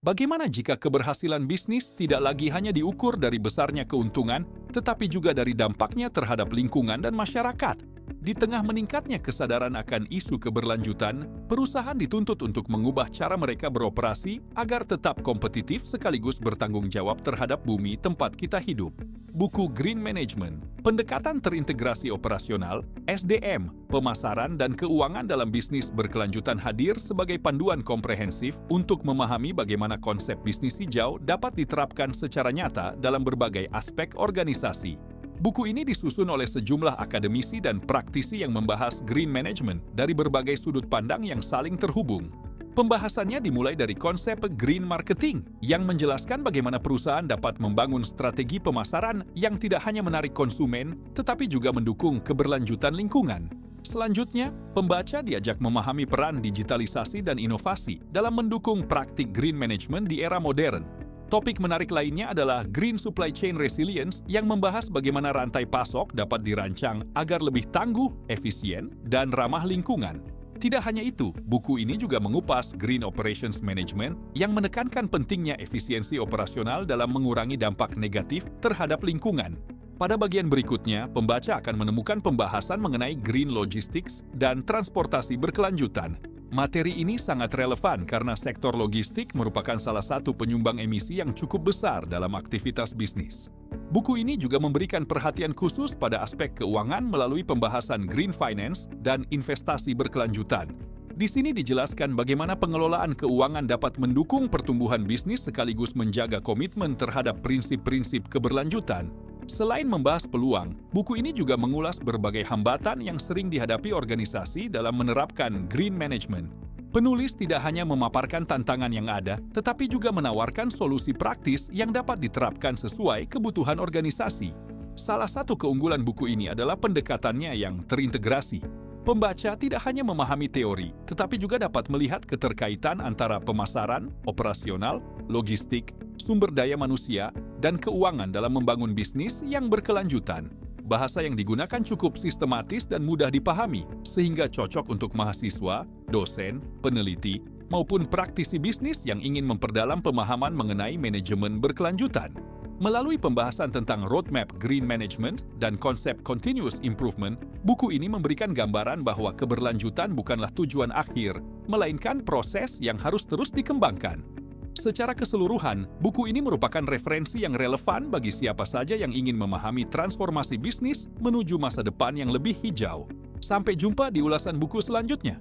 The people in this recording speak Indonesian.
Bagaimana jika keberhasilan bisnis tidak lagi hanya diukur dari besarnya keuntungan, tetapi juga dari dampaknya terhadap lingkungan dan masyarakat? Di tengah meningkatnya kesadaran akan isu keberlanjutan, perusahaan dituntut untuk mengubah cara mereka beroperasi agar tetap kompetitif sekaligus bertanggung jawab terhadap bumi tempat kita hidup. Buku Green Management, Pendekatan Terintegrasi Operasional, SDM, Pemasaran dan Keuangan dalam Bisnis Berkelanjutan hadir sebagai panduan komprehensif untuk memahami bagaimana konsep bisnis hijau dapat diterapkan secara nyata dalam berbagai aspek organisasi. Buku ini disusun oleh sejumlah akademisi dan praktisi yang membahas green management dari berbagai sudut pandang yang saling terhubung. Pembahasannya dimulai dari konsep green marketing yang menjelaskan bagaimana perusahaan dapat membangun strategi pemasaran yang tidak hanya menarik konsumen, tetapi juga mendukung keberlanjutan lingkungan. Selanjutnya, pembaca diajak memahami peran digitalisasi dan inovasi dalam mendukung praktik green management di era modern. Topik menarik lainnya adalah Green Supply Chain Resilience yang membahas bagaimana rantai pasok dapat dirancang agar lebih tangguh, efisien, dan ramah lingkungan. Tidak hanya itu, buku ini juga mengupas Green Operations Management yang menekankan pentingnya efisiensi operasional dalam mengurangi dampak negatif terhadap lingkungan. Pada bagian berikutnya, pembaca akan menemukan pembahasan mengenai Green Logistics dan transportasi berkelanjutan. Materi ini sangat relevan karena sektor logistik merupakan salah satu penyumbang emisi yang cukup besar dalam aktivitas bisnis. Buku ini juga memberikan perhatian khusus pada aspek keuangan melalui pembahasan green finance dan investasi berkelanjutan. Di sini dijelaskan bagaimana pengelolaan keuangan dapat mendukung pertumbuhan bisnis sekaligus menjaga komitmen terhadap prinsip-prinsip keberlanjutan. Selain membahas peluang, buku ini juga mengulas berbagai hambatan yang sering dihadapi organisasi dalam menerapkan green management. Penulis tidak hanya memaparkan tantangan yang ada, tetapi juga menawarkan solusi praktis yang dapat diterapkan sesuai kebutuhan organisasi. Salah satu keunggulan buku ini adalah pendekatannya yang terintegrasi. Pembaca tidak hanya memahami teori, tetapi juga dapat melihat keterkaitan antara pemasaran, operasional, logistik, sumber daya manusia, dan keuangan dalam membangun bisnis yang berkelanjutan. Bahasa yang digunakan cukup sistematis dan mudah dipahami, sehingga cocok untuk mahasiswa, dosen, peneliti, maupun praktisi bisnis yang ingin memperdalam pemahaman mengenai manajemen berkelanjutan. Melalui pembahasan tentang roadmap green management dan konsep continuous improvement, buku ini memberikan gambaran bahwa keberlanjutan bukanlah tujuan akhir, melainkan proses yang harus terus dikembangkan. Secara keseluruhan, buku ini merupakan referensi yang relevan bagi siapa saja yang ingin memahami transformasi bisnis menuju masa depan yang lebih hijau. Sampai jumpa di ulasan buku selanjutnya.